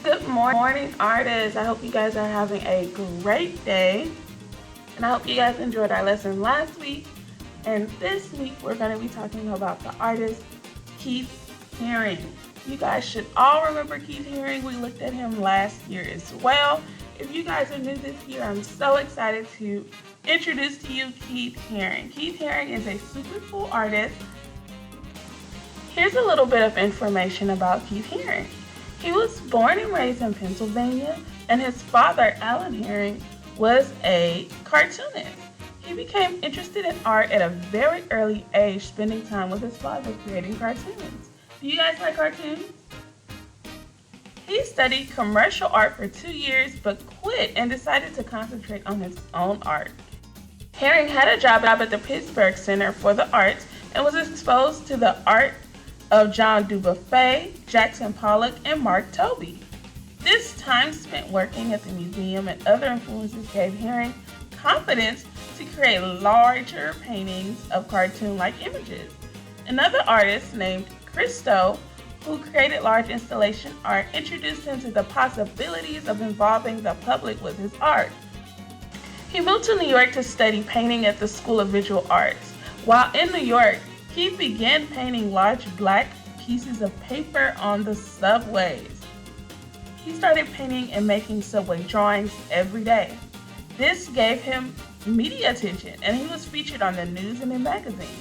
Good morning, artists. I hope you guys are having a great day. And I hope you guys enjoyed our lesson last week. And this week, we're going to be talking about the artist Keith Haring. You guys should all remember Keith Haring. We looked at him last year as well. If you guys are new this year, I'm so excited to introduce to you Keith Haring. Keith Haring is a super cool artist. Here's a little bit of information about Keith Haring. He was born and raised in Pennsylvania, and his father, Alan Haring, was a cartoonist. He became interested in art at a very early age, spending time with his father creating cartoons. Do you guys like cartoons? He studied commercial art for 2 years, but quit and decided to concentrate on his own art. Haring had a job at the Pittsburgh Center for the Arts and was exposed to the art of John Dubuffet, Jackson Pollock, and Mark Tobey. This time spent working at the museum and other influences gave Haring confidence to create larger paintings of cartoon-like images. Another artist named Christo, who created large installation art, introduced him to the possibilities of involving the public with his art. He moved to New York to study painting at the School of Visual Arts. While in New York, he began painting large black pieces of paper on the subways. He started painting and making subway drawings every day. This gave him media attention, and he was featured on the news and in magazines.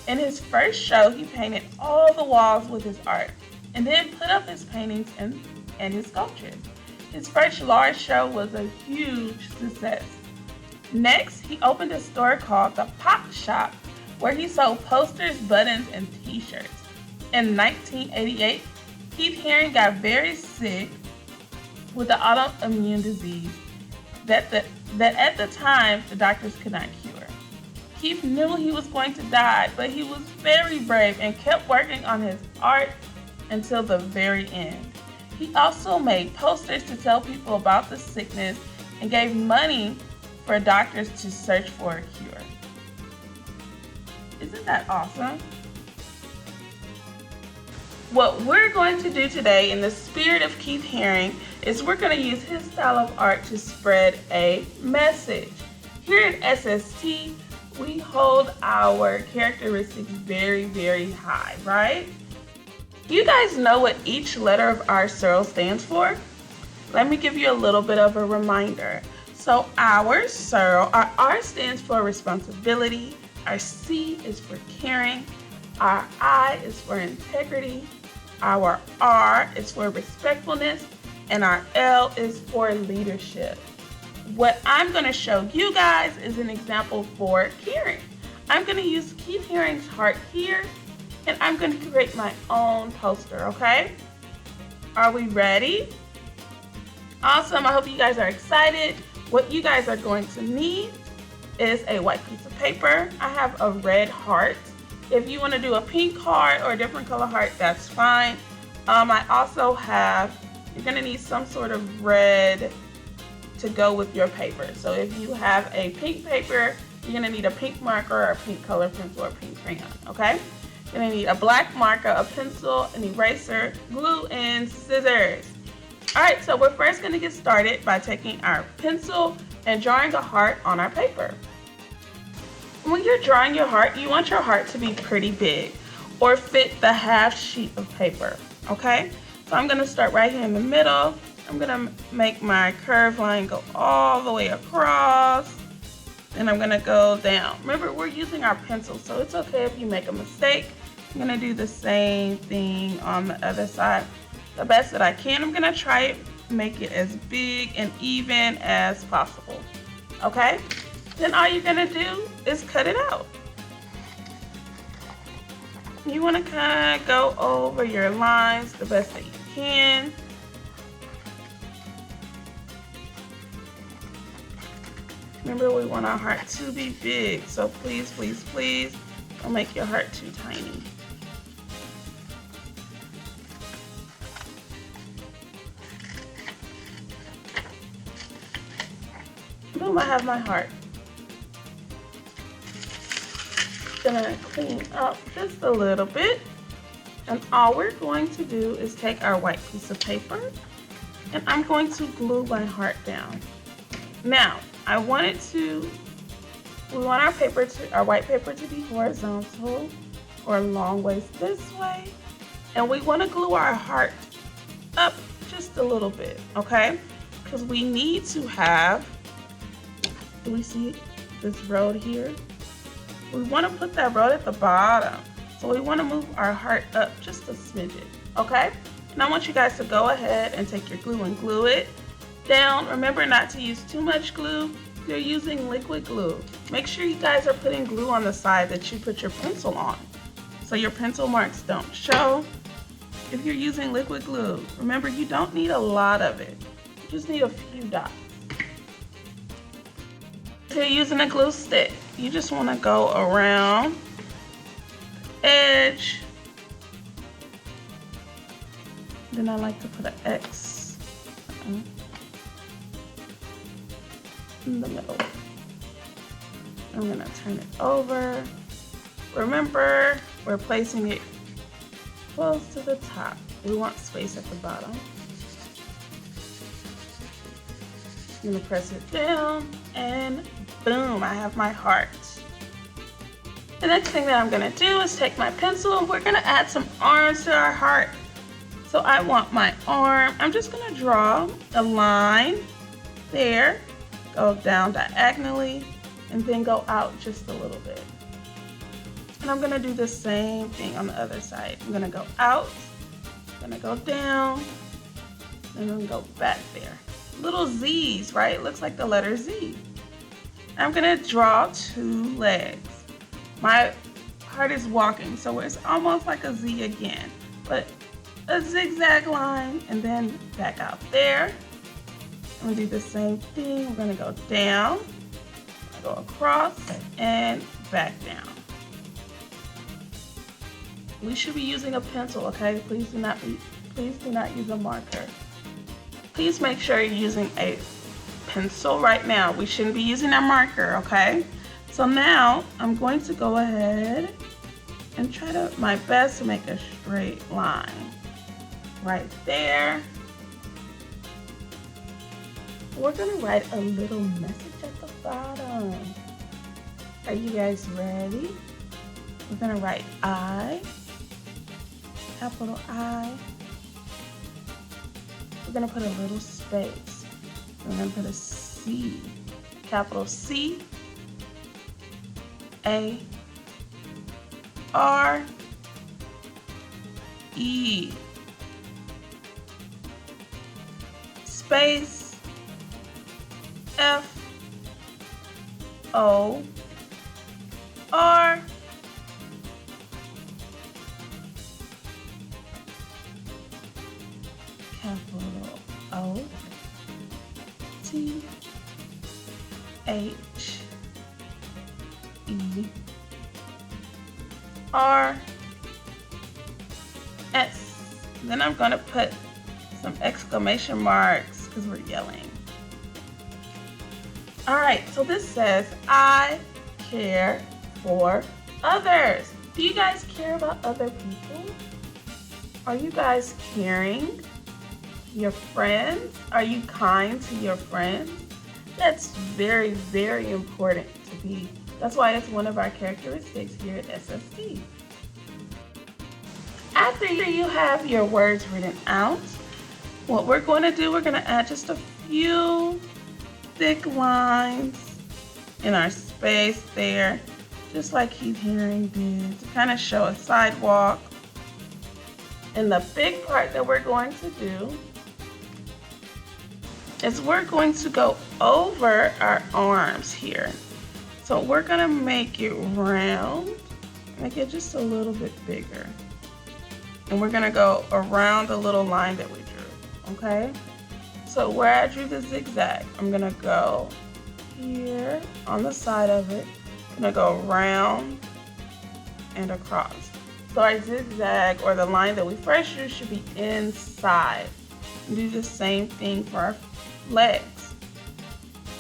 In his first show, he painted all the walls with his art, and then put up his paintings and his sculptures. His first large show was a huge success. Next, he opened a store called the Pop Shop, where he sold posters, buttons, and t-shirts. In 1988, Keith Haring got very sick with an autoimmune disease that at the time the doctors could not cure. Keith knew he was going to die, but he was very brave and kept working on his art until the very end. He also made posters to tell people about the sickness and gave money for doctors to search for a cure. Isn't that awesome? What we're going to do today in the spirit of Keith Haring is we're going to use his style of art to spread a message. Here at SST, we hold our characteristics very, very high, right? You guys know what each letter of our ouRCIRL stands for? Let me give you a little bit of a reminder. So our ouRCIRL, our R stands for responsibility, our C is for caring, our I is for integrity, our R is for respectfulness, and our L is for leadership. What I'm going to show you guys is an example for caring. I'm going to use Keith Haring's heart here, and I'm going to create my own poster, okay? Are we ready? Awesome, I hope you guys are excited. What you guys are going to need is a white piece of paper. I have a red heart. If you want to do a pink heart or a different color heart, that's fine. I also have, you're going to need some sort of red to go with your paper. So if you have a pink paper, you're going to need a pink marker, or a pink color pencil, or a pink crayon, okay? You're going to need a black marker, a pencil, an eraser, glue, and scissors. All right, so we're first going to get started by taking our pencil and drawing a heart on our paper. When you're drawing your heart, you want your heart to be pretty big or fit the half sheet of paper, okay? So I'm gonna start right here in the middle. I'm gonna make my curved line go all the way across, and I'm gonna go down. Remember, we're using our pencil, so it's okay if you make a mistake. I'm gonna do the same thing on the other side the best that I can. I'm gonna try to make it as big and even as possible, okay? Then all you're gonna do is cut it out. You wanna kinda go over your lines the best that you can. Remember, we want our heart to be big, so please, please, please don't make your heart too tiny. Boom, I have my heart. Gonna clean up just a little bit. And all we're going to do is take our white piece of paper and I'm going to glue my heart down. Now, we want our white paper to be horizontal or long ways this way, and we want to glue our heart up just a little bit, okay? Because we need to have, do we see this road here? We want to put that road at the bottom. So we want to move our heart up just a smidget, okay? And I want you guys to go ahead and take your glue and glue it down. Remember not to use too much glue. If you're using liquid glue, make sure you guys are putting glue on the side that you put your pencil on, so your pencil marks don't show. If you're using liquid glue, remember you don't need a lot of it. You just need a few dots. If you're using a glue stick, you just want to go around the edge. Then I like to put an X in the middle. I'm gonna turn it over. Remember, we're placing it close to the top. We want space at the bottom. I'm gonna press it down and boom, I have my heart. The next thing that I'm gonna do is take my pencil and we're gonna add some arms to our heart. So I want my arm, I'm just gonna draw a line there, go down diagonally, and then go out just a little bit. And I'm gonna do the same thing on the other side. I'm gonna go out, I'm gonna go down, and then go back there. Little Z's, right? It looks like the letter Z. I'm gonna draw 2 legs. My heart is walking, so it's almost like a Z again, but a zigzag line and then back out there. I'm gonna do the same thing. We're gonna go down, go across, and back down. We should be using a pencil, okay? Please do not use a marker. Please make sure you're using a pencil right now. We shouldn't be using a marker, okay? So now I'm going to go ahead and try my best to make a straight line right there. We're gonna write a little message at the bottom. Are you guys ready? We're gonna write I, capital I. We're gonna put a little space. We're gonna put a C, capital C, A, R, E, space, F, O, R, capital O, T, H, E, R, S. Then I'm going to put some exclamation marks because we're yelling. All right, so this says, I care for others. Do you guys care about other people? Are you guys caring? Your friends? Are you kind to your friends? That's very, very important to be. That's why it's one of our characteristics here at SSD. After you have your words written out, what we're going to do, we're going to add just a few thick lines in our space there, just like Keith Haring did, to kind of show a sidewalk. And the big part that we're going to do is we're going to go over our arms here. So we're gonna make it round, make it just a little bit bigger. And we're gonna go around the little line that we drew, okay? So where I drew the zigzag, I'm gonna go here on the side of it. I'm gonna go around and across. So our zigzag, or the line that we first drew, should be inside. And do the same thing for our legs.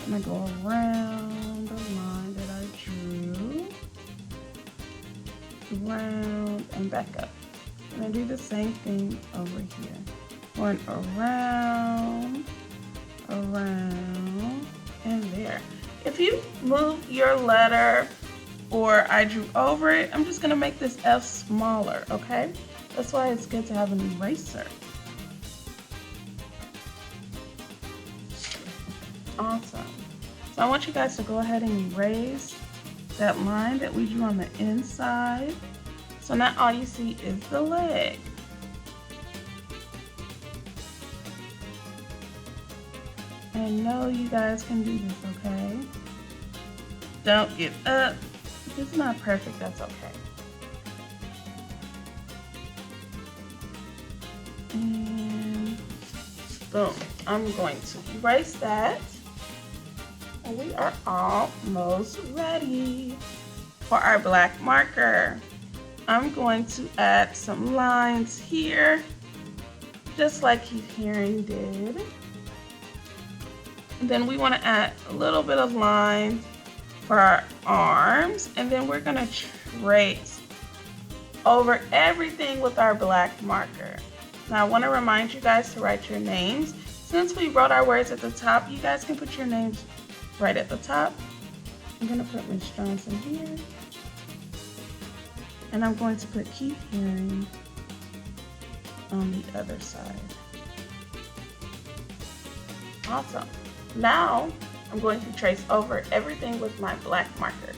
I'm gonna go around the line that I drew, round and back up. I'm gonna do the same thing over here. Going around, around, and there. If you move your letter or I drew over it, I'm just gonna make this F smaller, okay? That's why it's good to have an eraser. Awesome. So I want you guys to go ahead and erase that line that we drew on the inside. So now all you see is the leg. I know you guys can do this, okay? Don't give up. If it's not perfect, that's okay. And boom. I'm going to erase that. And we are almost ready for our black marker. I'm going to add some lines here, just like Haring did. And then we want to add a little bit of line for our arms, and then we're going to trace over everything with our black marker. Now I want to remind you guys to write your names. Since we wrote our words at the top, you guys can put your names right at the top. I'm going to put Miss Johnson here. And I'm going to put Keith Haring on the other side. Awesome. Now I'm going to trace over everything with my black marker.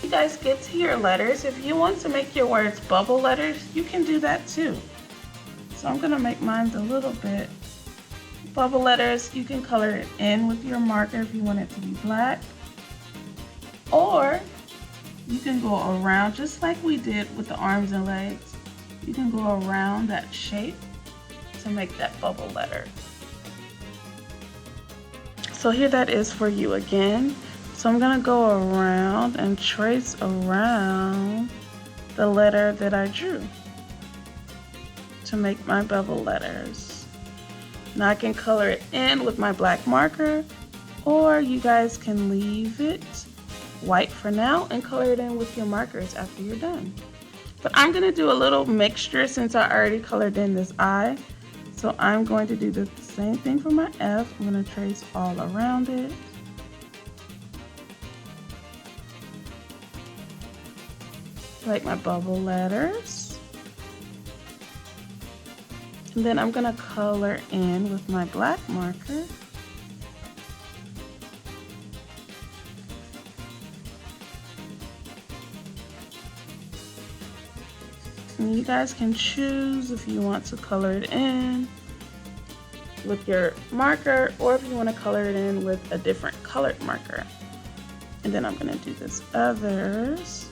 You guys get to your letters. If you want to make your words bubble letters, you can do that too. So I'm gonna make mine a little bit bubble letters. You can color it in with your marker if you want it to be black. Or you can go around just like we did with the arms and legs. You can go around that shape to make that bubble letter. So here that is for you again. So I'm gonna go around and trace around the letter that I drew to make my bubble letters. Now I can color it in with my black marker, or you guys can leave it white for now and color it in with your markers after you're done. But I'm gonna do a little mixture since I already colored in this eye. So I'm going to do the same thing for my F. I'm gonna trace all around it. Like my bubble letters. And then I'm gonna color in with my black marker. And you guys can choose if you want to color it in with your marker or if you want to color it in with a different colored marker. And then I'm gonna do this others.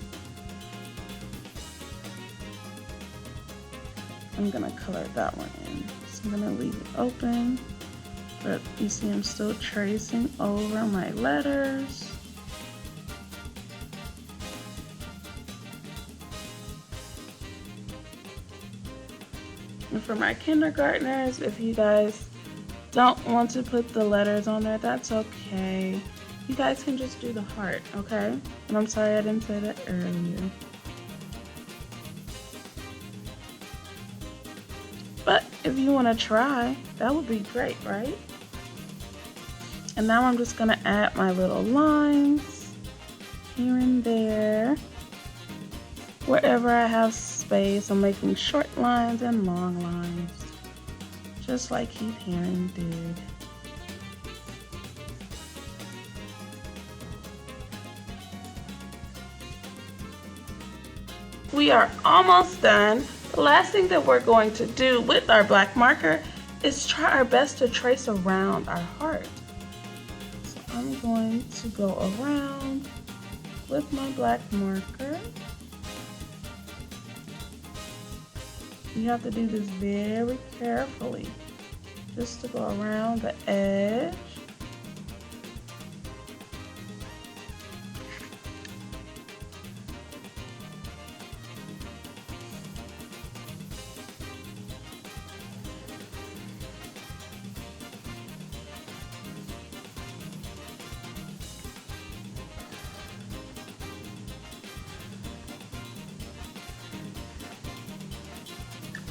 I'm gonna color that one in. So I'm gonna leave it open, but you see I'm still tracing over my letters. And for my kindergartners, if you guys don't want to put the letters on there, that's okay. You guys can just do the heart, okay? And I'm sorry I didn't say that earlier. But if you want to try, that would be great, right? And now I'm just going to add my little lines here and there. Wherever I have space, I'm making short lines and long lines, just like Keith Haring did. We are almost done. The last thing that we're going to do with our black marker is try our best to trace around our heart. So I'm going to go around with my black marker. You have to do this very carefully, just to go around the edge.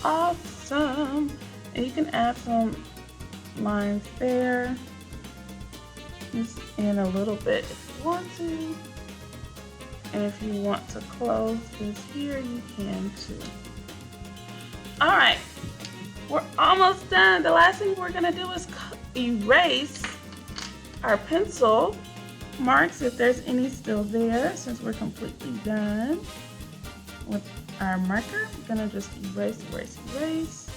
Awesome. And you can add some lines there, just in a little bit if you want to. And if you want to close this here, you can too. All right, we're almost done. The last thing we're gonna do is erase our pencil marks if there's any still there, since we're completely done with our marker. We're gonna just erase, erase, erase.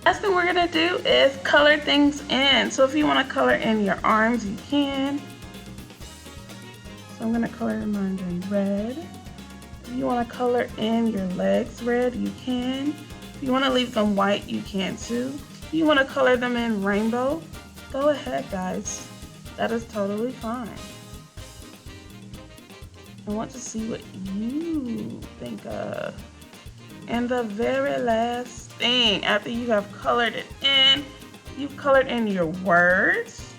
Last thing we're gonna do is color things in. So if you want to color in your arms, you can. So I'm gonna color mine in red. If you want to color in your legs red, you can. If you want to leave them white, you can too. If you want to color them in rainbow, go ahead, guys. That is totally fine. I want to see what you think of. And the very last thing, after you have colored it in, you've colored in your words.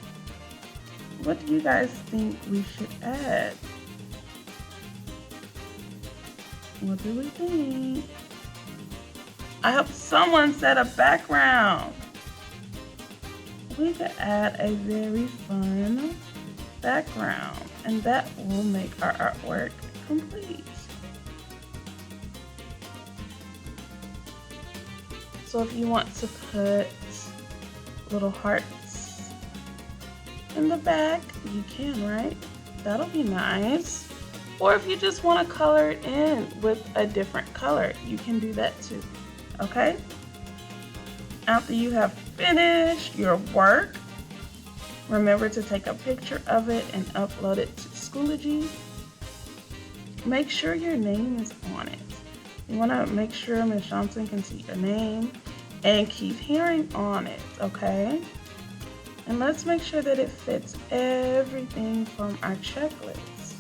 What do you guys think we should add? What do we think? I hope someone said a background. We could add a very fun background, and that will make our artwork complete. So if you want to put little hearts in the back, you can, right? That'll be nice. Or if you just want to color it in with a different color, you can do that too, okay? After you have finished your work, remember to take a picture of it and upload it to Schoology. Make sure your name is on it. You want to make sure Ms. Johnson can see your name and Keith Haring on it, okay? And let's make sure that it fits everything from our checklist.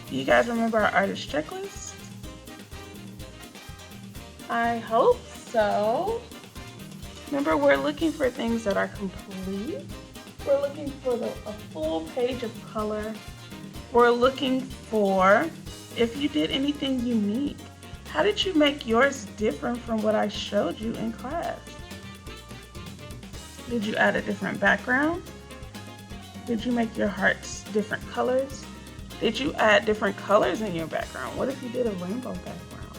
Do you guys remember our artist checklist? I hope so. Remember, we're looking for things that are complete. We're looking for a full page of color. We're looking for if you did anything unique. How did you make yours different from what I showed you in class? Did you add a different background? Did you make your hearts different colors? Did you add different colors in your background? What if you did a rainbow background?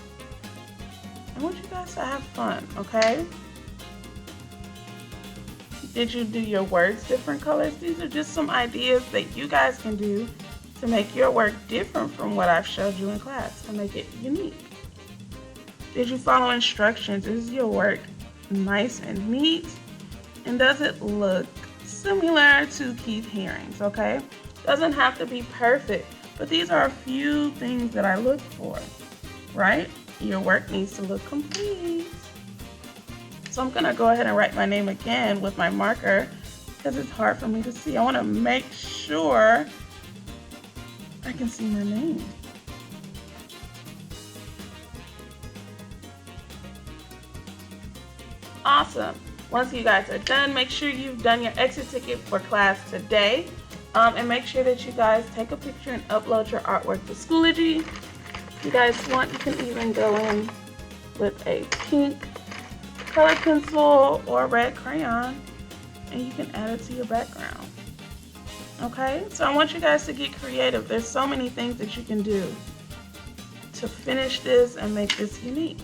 I want you guys to have fun, okay? Did you do your words different colors? These are just some ideas that you guys can do to make your work different from what I've showed you in class, to make it unique. Did you follow instructions? Is your work nice and neat? And does it look similar to Keith Haring's, okay? Doesn't have to be perfect, but these are a few things that I look for, right? Your work needs to look complete. So I'm gonna go ahead and write my name again with my marker because it's hard for me to see. I wanna make sure I can see my name. Awesome. Once you guys are done, make sure you've done your exit ticket for class today. And make sure that you guys take a picture and upload your artwork to Schoology. If you guys want, you can even go in with a pink color pencil or red crayon, and you can add it to your background. Okay, so I want you guys to get creative. There's so many things that you can do to finish this and make this unique.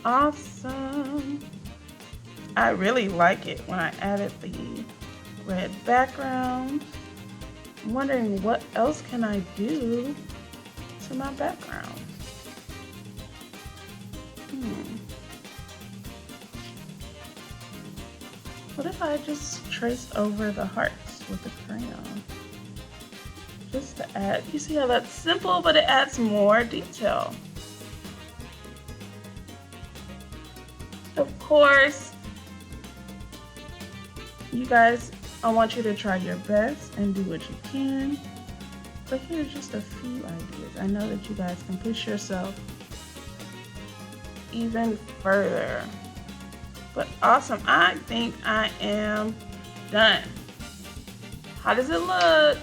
Awesome. I really like it when I added the red background. I'm wondering what else can I do to my background. What if I just trace over the hearts with a crayon? Just to add, you see how that's simple, but it adds more detail. Of course, you guys, I want you to try your best and do what you can. But here's just a few ideas. I know that you guys can push yourself even further. But awesome, I think I am done. How does it look?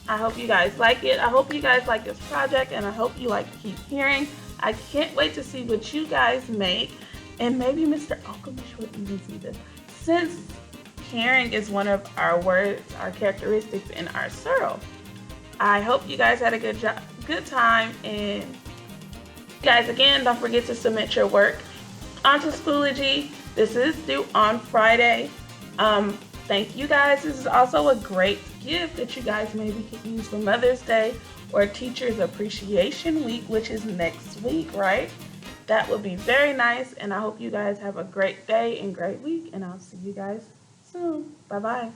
I hope you guys like it. I hope you guys like this project, and I hope you like Keep Hearing. I can't wait to see what you guys make, and maybe Mr. Alchemist would even see this. Since hearing is one of our words, our characteristics in ouRCIRL, I hope you guys had a good time, and guys, again, don't forget to submit your work onto Schoology. This is due on Friday. Thank you guys. This is also a great gift that you guys maybe could use for Mother's Day or Teachers Appreciation Week, which is next week, right? That would be very nice, and I hope you guys have a great day and great week, and I'll see you guys soon. Bye-bye.